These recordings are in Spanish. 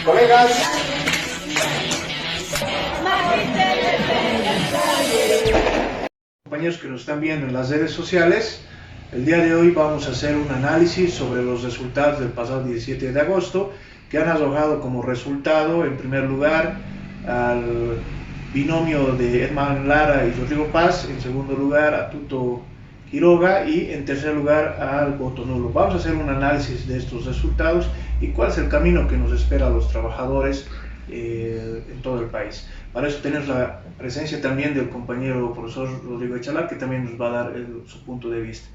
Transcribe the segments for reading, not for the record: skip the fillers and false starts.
Colegas, compañeros que nos están viendo en las redes sociales, el día de hoy vamos a hacer un análisis sobre los resultados del pasado 17 de agosto, que han arrojado como resultado, en primer lugar, al binomio de Edman Lara y Rodrigo Paz, en segundo lugar a Tuto Quiroga y en tercer lugar al voto nulo. Vamos a hacer un análisis de estos resultados y cuál es el camino que nos espera a los trabajadores en todo el país. Para eso tenemos la presencia también del compañero profesor Rodrigo Echalar, que también nos va a dar su punto de vista.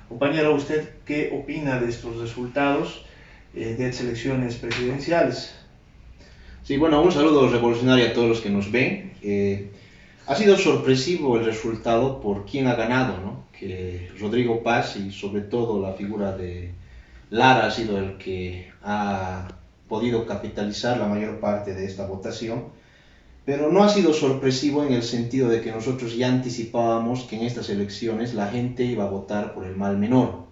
Compañero, ¿usted qué opina de estos resultados de elecciones presidenciales? Sí, bueno, un saludo revolucionario a todos los que nos ven. Ha sido sorpresivo el resultado por quién ha ganado, ¿no? Que Rodrigo Paz y sobre todo la figura de Lara ha sido el que ha podido capitalizar la mayor parte de esta votación, pero no ha sido sorpresivo en el sentido de que nosotros ya anticipábamos que en estas elecciones la gente iba a votar por el mal menor,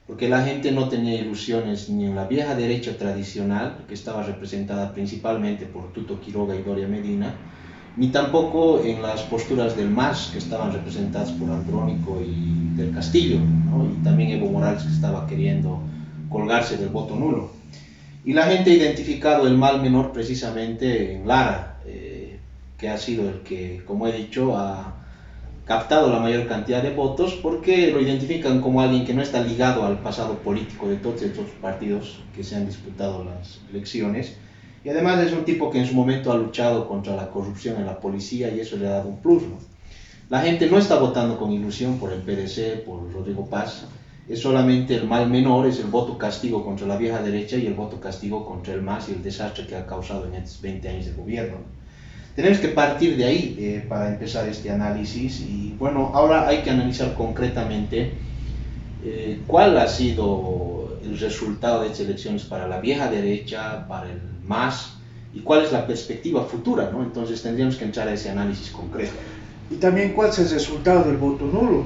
porque la gente no tenía ilusiones ni en la vieja derecha tradicional, que estaba representada principalmente por Tuto Quiroga y Doria Medina, ni tampoco en las posturas del MAS, que estaban representadas por Andrónico y del Castillo, ¿no? Y también Evo Morales, que estaba queriendo colgarse del voto nulo. Y la gente ha identificado el mal menor precisamente en Lara, que ha sido el que, como he dicho, ha captado la mayor cantidad de votos, porque lo identifican como alguien que no está ligado al pasado político de todos estos partidos que se han disputado las elecciones. Y además es un tipo que en su momento ha luchado contra la corrupción en la policía y eso le ha dado un plus, ¿no? La gente no está votando con ilusión por el PDC, por Rodrigo Paz. Es solamente el mal menor, es el voto castigo contra la vieja derecha y el voto castigo contra el MAS y el desastre que ha causado en estos 20 años de gobierno. Tenemos que partir de ahí para empezar este análisis y bueno, ahora hay que analizar concretamente cuál ha sido el resultado de estas elecciones para la vieja derecha, para el MAS y cuál es la perspectiva futura, ¿no? Entonces tendríamos que entrar a ese análisis concreto. Y también cuál es el resultado del voto nulo,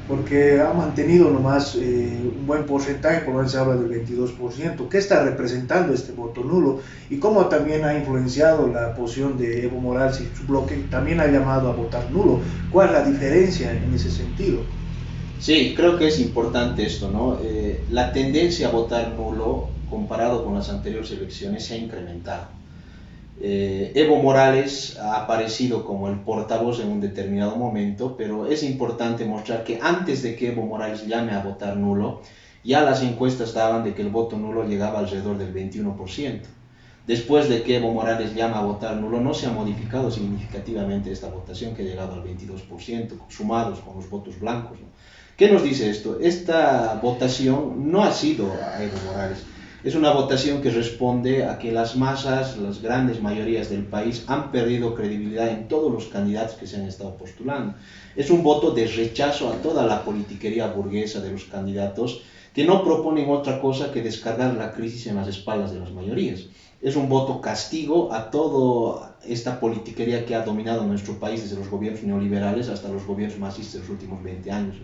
porque ha mantenido nomás un buen porcentaje, por lo menos se habla del 22%. ¿Qué está representando este voto nulo? Y cómo también ha influenciado la posición de Evo Morales y su bloque, también ha llamado a votar nulo. ¿Cuál es la diferencia en ese sentido? Sí, creo que es importante esto, ¿no? La tendencia a votar nulo, comparado con las anteriores elecciones, se ha incrementado. Evo Morales ha aparecido como el portavoz en un determinado momento, pero es importante mostrar que antes de que Evo Morales llame a votar nulo, ya las encuestas daban de que el voto nulo llegaba alrededor del 21%. Después de que Evo Morales llama a votar nulo, no se ha modificado significativamente esta votación, que ha llegado al 22%, sumados con los votos blancos, ¿no? ¿Qué nos dice esto? Esta votación no ha sido a Evo Morales. Es una votación que responde a que las masas, las grandes mayorías del país han perdido credibilidad en todos los candidatos que se han estado postulando. Es un voto de rechazo a toda la politiquería burguesa de los candidatos que no proponen otra cosa que descargar la crisis en las espaldas de las mayorías. Es un voto castigo a toda esta politiquería que ha dominado nuestro país desde los gobiernos neoliberales hasta los gobiernos masistas de los últimos 20 años.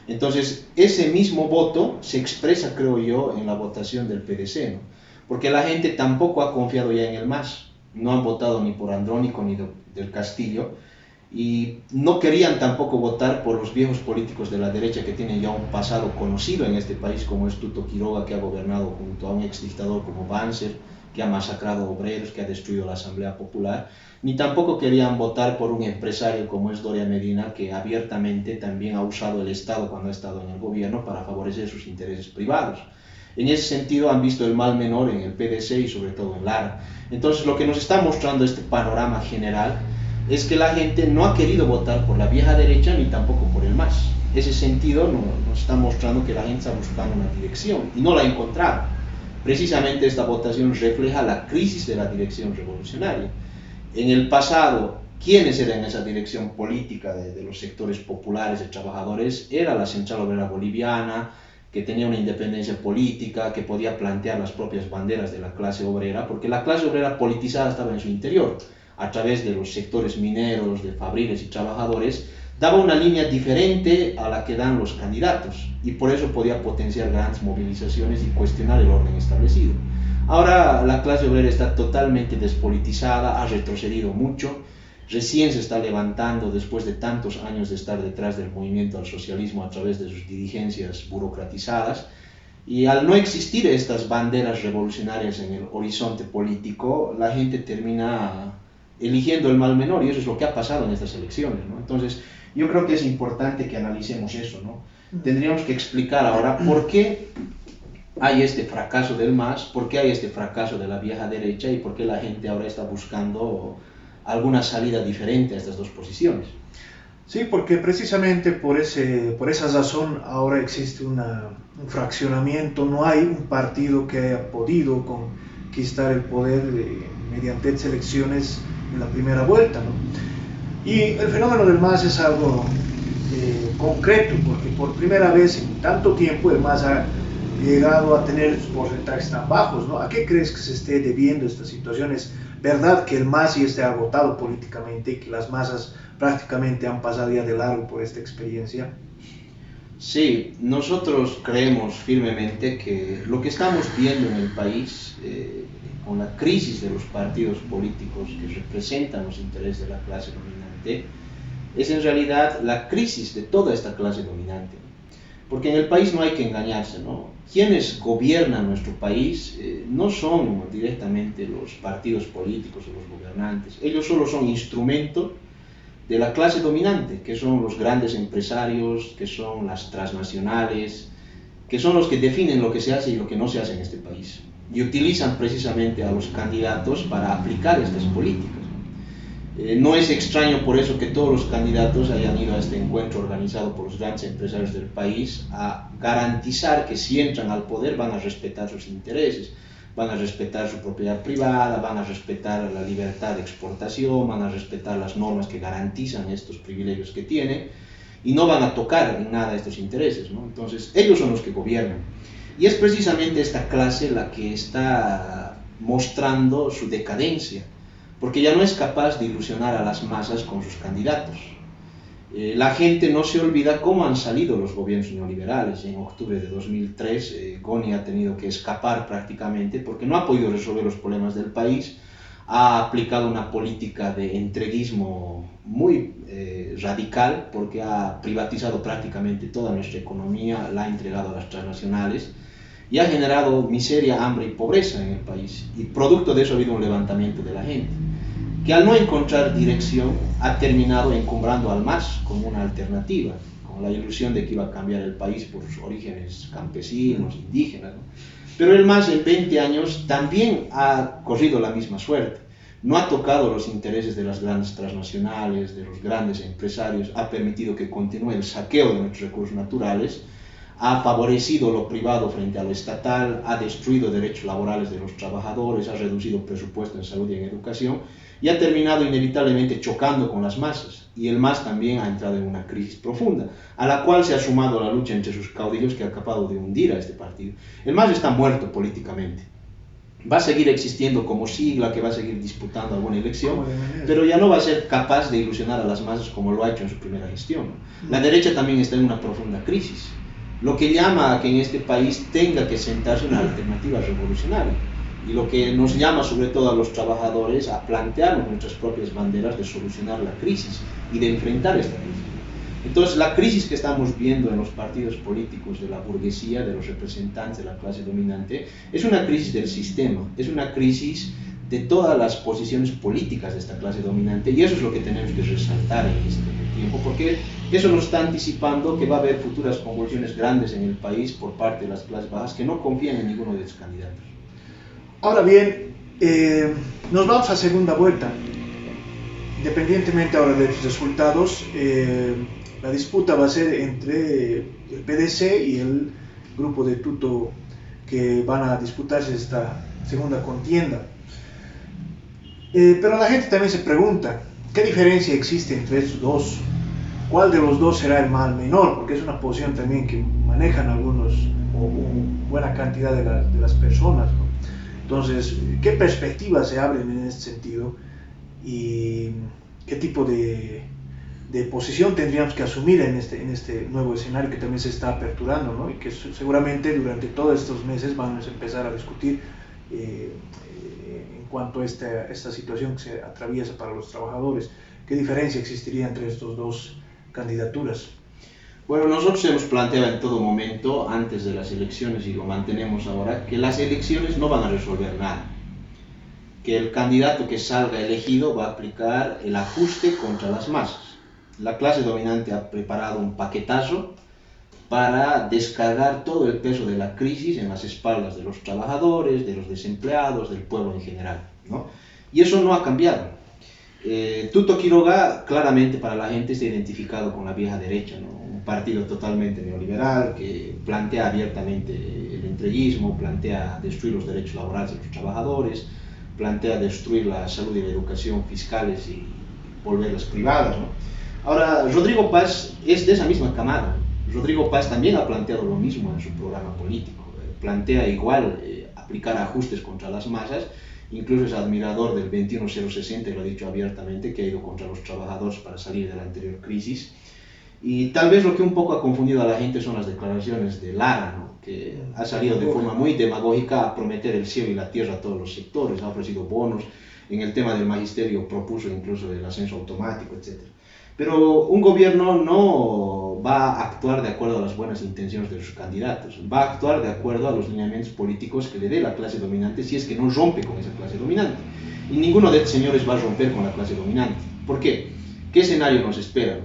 Entonces, ese mismo voto se expresa, creo yo, en la votación del PDC, ¿no? Porque la gente tampoco ha confiado ya en el MAS, no han votado ni por Andrónico ni del Castillo, y no querían tampoco votar por los viejos políticos de la derecha que tienen ya un pasado conocido en este país, como es Tuto Quiroga, que ha gobernado junto a un exdictador como Banzer, que ha masacrado obreros, que ha destruido la Asamblea Popular, ni tampoco querían votar por un empresario como es Doria Medina, que abiertamente también ha usado el Estado cuando ha estado en el gobierno para favorecer sus intereses privados. En ese sentido han visto el mal menor en el PDC y sobre todo en Lara. Entonces lo que nos está mostrando este panorama general es que la gente no ha querido votar por la vieja derecha ni tampoco por el MAS. Ese sentido nos está mostrando que la gente está buscando una dirección y no la ha encontrado. Precisamente esta votación refleja la crisis de la dirección revolucionaria. En el pasado, ¿quiénes eran esa dirección política de los sectores populares, de trabajadores? Era la Central Obrera Boliviana, que tenía una independencia política, que podía plantear las propias banderas de la clase obrera, porque la clase obrera politizada estaba en su interior, a través de los sectores mineros, de fabriles y trabajadores, daba una línea diferente a la que dan los candidatos, y por eso podía potenciar grandes movilizaciones y cuestionar el orden establecido. Ahora la clase obrera está totalmente despolitizada, ha retrocedido mucho, recién se está levantando después de tantos años de estar detrás del movimiento al socialismo a través de sus dirigencias burocratizadas, y al no existir estas banderas revolucionarias en el horizonte político, la gente termina eligiendo el mal menor, y eso es lo que ha pasado en estas elecciones, ¿no? Entonces, yo creo que es importante que analicemos eso, ¿no? Tendríamos que explicar ahora por qué hay este fracaso del MAS, por qué hay este fracaso de la vieja derecha y por qué la gente ahora está buscando alguna salida diferente a estas dos posiciones. Sí, porque precisamente por esa razón ahora existe un fraccionamiento, no hay un partido que haya podido conquistar el poder mediante elecciones en la primera vuelta, ¿no? Y el fenómeno del MAS es algo concreto, porque por primera vez en tanto tiempo el MAS ha llegado a tener porcentajes tan bajos, ¿no? ¿A qué crees que se esté debiendo esta situación? ¿Es verdad que el MAS ya esté agotado políticamente y que las masas prácticamente han pasado ya de largo por esta experiencia? Sí, nosotros creemos firmemente que lo que estamos viendo en el país, con la crisis de los partidos políticos que representan los intereses de la clase dominante, es en realidad la crisis de toda esta clase dominante. Porque en el país no hay que engañarse, ¿no? Quienes gobiernan nuestro país no son directamente los partidos políticos o los gobernantes, ellos solo son instrumento de la clase dominante, que son los grandes empresarios, que son las transnacionales, que son los que definen lo que se hace y lo que no se hace en este país. Y utilizan precisamente a los candidatos para aplicar estas políticas. No es extraño por eso que todos los candidatos hayan ido a este encuentro organizado por los grandes empresarios del país a garantizar que si entran al poder van a respetar sus intereses, van a respetar su propiedad privada, van a respetar la libertad de exportación, van a respetar las normas que garantizan estos privilegios que tienen y no van a tocar en nada estos intereses, ¿no? Entonces ellos son los que gobiernan y es precisamente esta clase la que está mostrando su decadencia, porque ya no es capaz de ilusionar a las masas con sus candidatos. La gente no se olvida cómo han salido los gobiernos neoliberales. En octubre de 2003, Goni ha tenido que escapar prácticamente porque no ha podido resolver los problemas del país, ha aplicado una política de entreguismo muy radical, porque ha privatizado prácticamente toda nuestra economía, la ha entregado a las transnacionales, y ha generado miseria, hambre y pobreza en el país, y producto de eso ha habido un levantamiento de la gente, que al no encontrar dirección ha terminado encumbrando al MAS como una alternativa, con la ilusión de que iba a cambiar el país por sus orígenes campesinos, indígenas, ¿no? Pero el MAS en 20 años también ha corrido la misma suerte, no ha tocado los intereses de las grandes transnacionales, de los grandes empresarios, ha permitido que continúe el saqueo de nuestros recursos naturales, ha favorecido lo privado frente a lo estatal, ha destruido derechos laborales de los trabajadores, ha reducido presupuesto en salud y en educación, y ha terminado inevitablemente chocando con las masas. Y el MAS también ha entrado en una crisis profunda, a la cual se ha sumado la lucha entre sus caudillos que ha acabado de hundir a este partido. El MAS está muerto políticamente. Va a seguir existiendo como sigla, que va a seguir disputando alguna elección, pero ya no va a ser capaz de ilusionar a las masas como lo ha hecho en su primera gestión. La derecha también está en una profunda crisis, lo que llama a que en este país tenga que sentarse una alternativa revolucionaria, y lo que nos llama sobre todo a los trabajadores a plantearnos nuestras propias banderas de solucionar la crisis y de enfrentar esta crisis. Entonces la crisis que estamos viendo en los partidos políticos de la burguesía, de los representantes de la clase dominante, es una crisis del sistema, es una crisis de todas las posiciones políticas de esta clase dominante, y eso es lo que tenemos que resaltar en este tiempo, porque eso nos está anticipando que va a haber futuras convulsiones grandes en el país por parte de las clases bajas que no confían en ninguno de estos candidatos. Ahora bien, nos vamos a segunda vuelta. Independientemente ahora de los resultados, la disputa va a ser entre el PDC y el grupo de Tuto, que van a disputarse esta segunda contienda. Pero la gente también se pregunta, ¿qué diferencia existe entre estos dos? ¿Cuál de los dos será el mal menor? Porque es una posición también que manejan algunos, o una buena cantidad de las personas, ¿no? Entonces, ¿qué perspectivas se abren en este sentido? ¿Y qué tipo de posición tendríamos que asumir en este nuevo escenario que también se está aperturando, ¿no? Y que seguramente durante todos estos meses vamos a empezar a discutir en cuanto a esta situación que se atraviesa para los trabajadores. ¿Qué diferencia existiría entre estas dos candidaturas? Bueno, nosotros hemos planteado en todo momento, antes de las elecciones, y lo mantenemos ahora, que las elecciones no van a resolver nada. Que el candidato que salga elegido va a aplicar el ajuste contra las masas. La clase dominante ha preparado un paquetazo para descargar todo el peso de la crisis en las espaldas de los trabajadores, de los desempleados, del pueblo en general, ¿no? Y eso no ha cambiado. Tuto Quiroga claramente para la gente está identificado con la vieja derecha, ¿no? Un partido totalmente neoliberal que plantea abiertamente el entreguismo, plantea destruir los derechos laborales de los trabajadores, plantea destruir la salud y la educación fiscales y volverlas privadas, ¿no? Ahora, Rodrigo Paz es de esa misma camada. Rodrigo Paz también ha planteado lo mismo en su programa político. Plantea igual aplicar ajustes contra las masas. Incluso es admirador del 21060 y lo ha dicho abiertamente, que ha ido contra los trabajadores para salir de la anterior crisis. Y tal vez lo que un poco ha confundido a la gente son las declaraciones de Lara, ¿no? Que ha salido de forma muy demagógica a prometer el cielo y la tierra a todos los sectores, ha ofrecido bonos, en el tema del magisterio propuso incluso el ascenso automático, etc. Pero un gobierno no va a actuar de acuerdo a las buenas intenciones de sus candidatos, va a actuar de acuerdo a los lineamientos políticos que le dé la clase dominante, si es que no rompe con esa clase dominante. Y ninguno de estos señores va a romper con la clase dominante. ¿Por qué? ¿Qué escenario nos espera?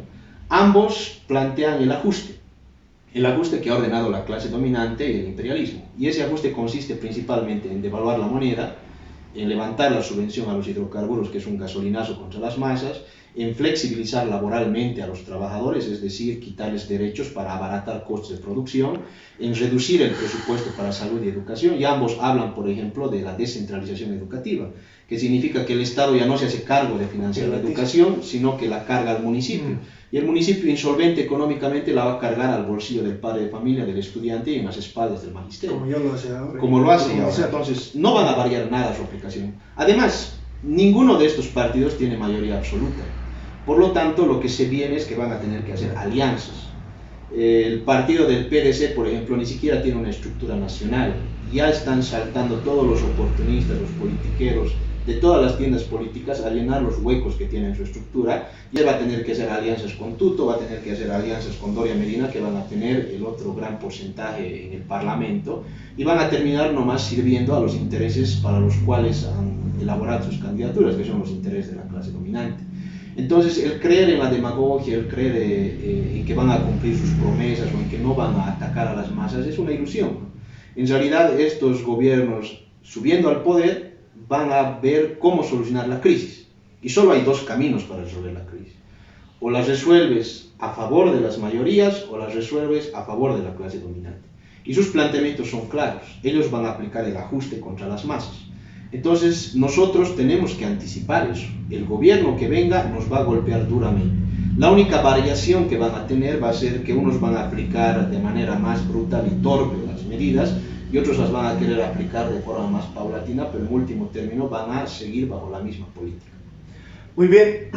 Ambos plantean el ajuste que ha ordenado la clase dominante y el imperialismo. Y ese ajuste consiste principalmente en devaluar la moneda, en levantar la subvención a los hidrocarburos, que es un gasolinazo contra las masas, en flexibilizar laboralmente a los trabajadores, es decir, quitarles derechos para abaratar costos de producción, en reducir el presupuesto para salud y educación, y ambos hablan, por ejemplo, de la descentralización educativa, que significa que el Estado ya no se hace cargo de financiar la educación, sino que la carga al municipio. Y el municipio insolvente económicamente la va a cargar al bolsillo del padre de familia, del estudiante y en las espaldas del magisterio. Como ya lo hace ahora. Como lo hace ahora. Entonces, no van a variar nada su aplicación. Además, ninguno de estos partidos tiene mayoría absoluta. Por lo tanto, lo que se viene es que van a tener que hacer alianzas. El partido del PDC, por ejemplo, ni siquiera tiene una estructura nacional. Ya están saltando todos los oportunistas, los politiqueros, de todas las tiendas políticas a llenar los huecos que tiene en su estructura. Y él va a tener que hacer alianzas con Tuto, va a tener que hacer alianzas con Doria Medina, que van a tener el otro gran porcentaje en el Parlamento, y van a terminar nomás sirviendo a los intereses para los cuales han elaborado sus candidaturas, que son los intereses de la clase dominante. Entonces, el creer en la demagogia, el creer en que van a cumplir sus promesas o en que no van a atacar a las masas es una ilusión. En realidad, estos gobiernos, subiendo al poder, van a ver cómo solucionar la crisis. Y solo hay dos caminos para resolver la crisis. O las resuelves a favor de las mayorías o las resuelves a favor de la clase dominante. Y sus planteamientos son claros. Ellos van a aplicar el ajuste contra las masas. Entonces, nosotros tenemos que anticipar eso. El gobierno que venga nos va a golpear duramente. La única variación que van a tener va a ser que unos van a aplicar de manera más brutal y torpe las medidas, y otros las van a querer aplicar de forma más paulatina, pero en último término van a seguir bajo la misma política. Muy bien,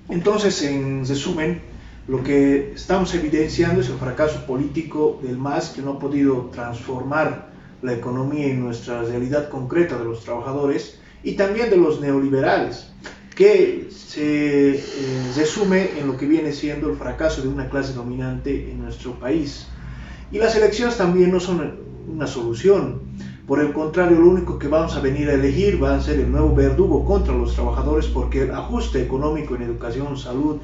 entonces en resumen, lo que estamos evidenciando es el fracaso político del MAS, que no ha podido transformar la economía y nuestra realidad concreta de los trabajadores, y también de los neoliberales, que se resume en lo que viene siendo el fracaso de una clase dominante en nuestro país. Y las elecciones también no son una solución. Por el contrario, lo único que vamos a venir a elegir va a ser el nuevo verdugo contra los trabajadores, porque el ajuste económico en educación, salud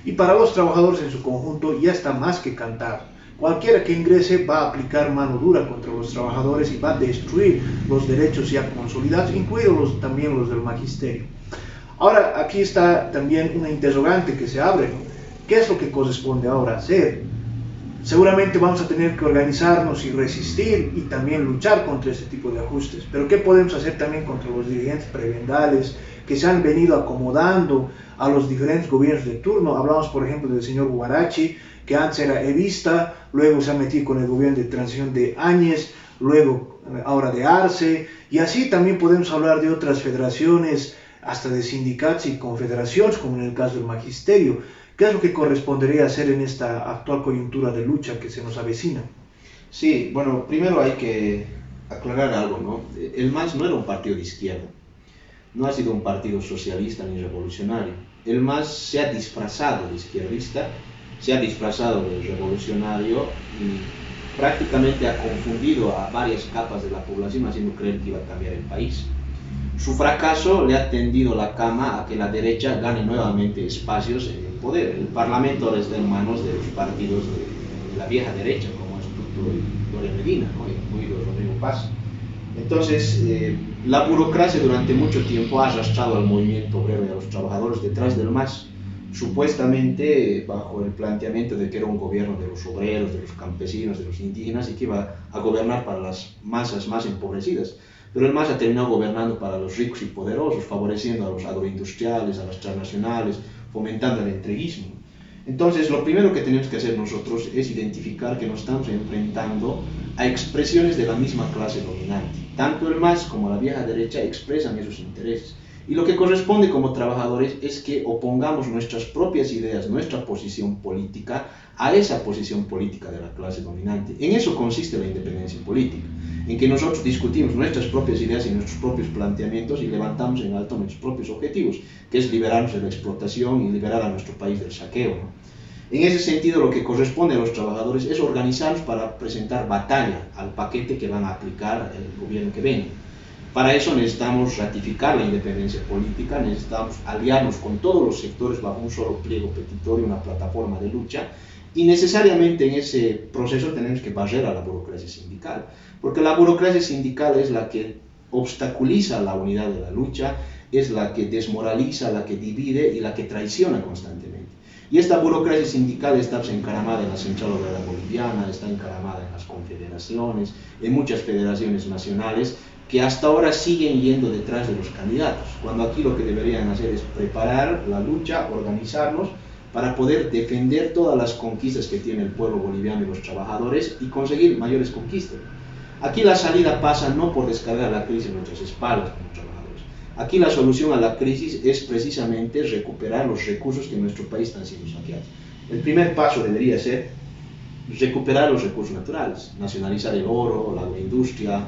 y para los trabajadores en su conjunto ya está más que cantado. Cualquiera que ingrese va a aplicar mano dura contra los trabajadores y va a destruir los derechos ya consolidados, incluidos también los del magisterio. Ahora, aquí está también una interrogante que se abre, ¿no? ¿Qué es lo que corresponde ahora hacer? Seguramente vamos a tener que organizarnos y resistir y también luchar contra este tipo de ajustes. Pero ¿qué podemos hacer también contra los dirigentes prebendales que se han venido acomodando a los diferentes gobiernos de turno? Hablamos, por ejemplo, del señor Huarachi, que antes era evista, luego se ha metido con el gobierno de transición de Áñez, luego ahora de Arce, y así también podemos hablar de otras federaciones, hasta de sindicatos y confederaciones, como en el caso del magisterio. ¿Qué es lo que correspondería hacer en esta actual coyuntura de lucha que se nos avecina? Sí, bueno, primero hay que aclarar algo, ¿no? El MAS no era un partido de izquierda, no ha sido un partido socialista ni revolucionario. El MAS se ha disfrazado de izquierdista, se ha disfrazado de revolucionario y prácticamente ha confundido a varias capas de la población haciendo creer que iba a cambiar el país. Su fracaso le ha tendido la cama a que la derecha gane nuevamente espacios en el poder. El Parlamento ahora está en manos de los partidos de la vieja derecha, como es Tuto y Gloria Medina, ¿no? Incluido Rodrigo Paz. Entonces, la burocracia durante mucho tiempo ha arrastrado al movimiento obrero y a los trabajadores detrás del MAS, supuestamente bajo el planteamiento de que era un gobierno de los obreros, de los campesinos, de los indígenas y que iba a gobernar para las masas más empobrecidas. Pero el MAS ha terminado gobernando para los ricos y poderosos, favoreciendo a los agroindustriales, a las transnacionales, fomentando el entreguismo. Entonces, lo primero que tenemos que hacer nosotros es identificar que nos estamos enfrentando a expresiones de la misma clase dominante. Tanto el MAS como la vieja derecha expresan esos intereses. Y lo que corresponde como trabajadores es que opongamos nuestras propias ideas, nuestra posición política, a esa posición política de la clase dominante. En eso consiste la independencia política, en que nosotros discutimos nuestras propias ideas y nuestros propios planteamientos y levantamos en alto nuestros propios objetivos, que es liberarnos de la explotación y liberar a nuestro país del saqueo, ¿no? En ese sentido, lo que corresponde a los trabajadores es organizarnos para presentar batalla al paquete que van a aplicar el gobierno que venga. Para eso necesitamos ratificar la independencia política, necesitamos aliarnos con todos los sectores bajo un solo pliego petitorio, una plataforma de lucha, y necesariamente en ese proceso tenemos que barrer a la burocracia sindical, porque la burocracia sindical es la que obstaculiza la unidad de la lucha, es la que desmoraliza, la que divide y la que traiciona constantemente. Y esta burocracia sindical está encaramada en la Central Obrera Boliviana, está encaramada en las confederaciones, en muchas federaciones nacionales, que hasta ahora siguen yendo detrás de los candidatos, cuando aquí lo que deberían hacer es preparar la lucha, organizarnos, para poder defender todas las conquistas que tiene el pueblo boliviano y los trabajadores y conseguir mayores conquistas. Aquí la salida pasa no por descargar la crisis en nuestras espaldas como trabajadores. Aquí la solución a la crisis es precisamente recuperar los recursos que en nuestro país están siendo saqueados. El primer paso debería ser recuperar los recursos naturales, nacionalizar el oro, la agroindustria,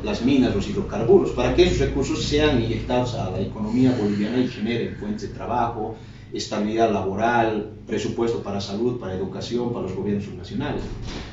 las minas, los hidrocarburos, para que esos recursos sean inyectados a la economía boliviana y generen fuentes de trabajo, estabilidad laboral, presupuesto para salud, para educación, para los gobiernos subnacionales.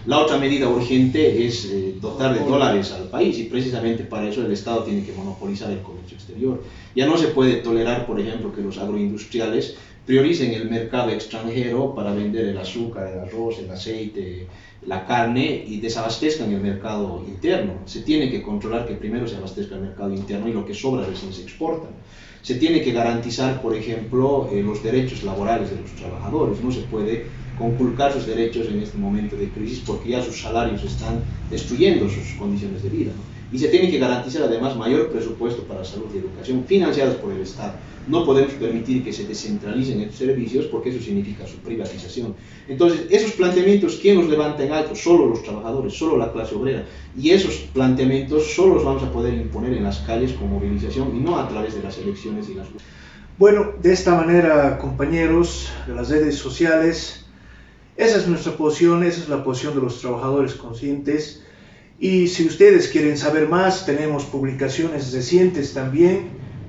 La otra medida urgente es dotar de dólares al país y precisamente para eso el Estado tiene que monopolizar el comercio exterior. Ya no se puede tolerar, por ejemplo, que los agroindustriales prioricen el mercado extranjero para vender el azúcar, el arroz, el aceite, la carne y desabastezcan el mercado interno. Se tiene que controlar que primero se abastezca el mercado interno y lo que sobra recién se exporta. Se tiene que garantizar, por ejemplo, los derechos laborales de los trabajadores. No se puede conculcar sus derechos en este momento de crisis porque ya sus salarios están destruyendo sus condiciones de vida, ¿no? Y se tiene que garantizar además mayor presupuesto para salud y educación financiados por el Estado. No podemos permitir que se descentralicen estos servicios porque eso significa su privatización. Entonces, esos planteamientos, ¿quién los levanta en alto? Solo los trabajadores, solo la clase obrera. Y esos planteamientos solo los vamos a poder imponer en las calles con movilización y no a través de las elecciones y las... Bueno, de esta manera, compañeros de las redes sociales, esa es nuestra posición, esa es la posición de los trabajadores conscientes. Y si ustedes quieren saber más, tenemos publicaciones recientes también,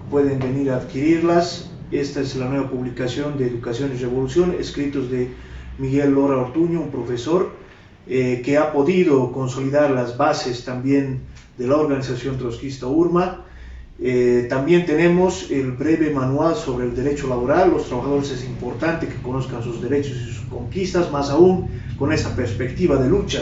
pueden venir a adquirirlas. Esta es la nueva publicación de Educación y Revolución, escritos de Miguel Lora Ortuño, un profesor que ha podido consolidar las bases también de la organización trotskista URMA. También tenemos el breve manual sobre el derecho laboral. Los trabajadores es importante que conozcan sus derechos y sus conquistas, más aún con esa perspectiva de lucha.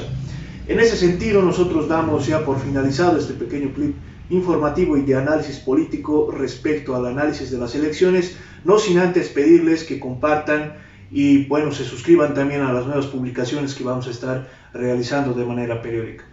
En ese sentido, nosotros damos ya por finalizado este pequeño clip informativo y de análisis político respecto al análisis de las elecciones, no sin antes pedirles que compartan y bueno, se suscriban también a las nuevas publicaciones que vamos a estar realizando de manera periódica.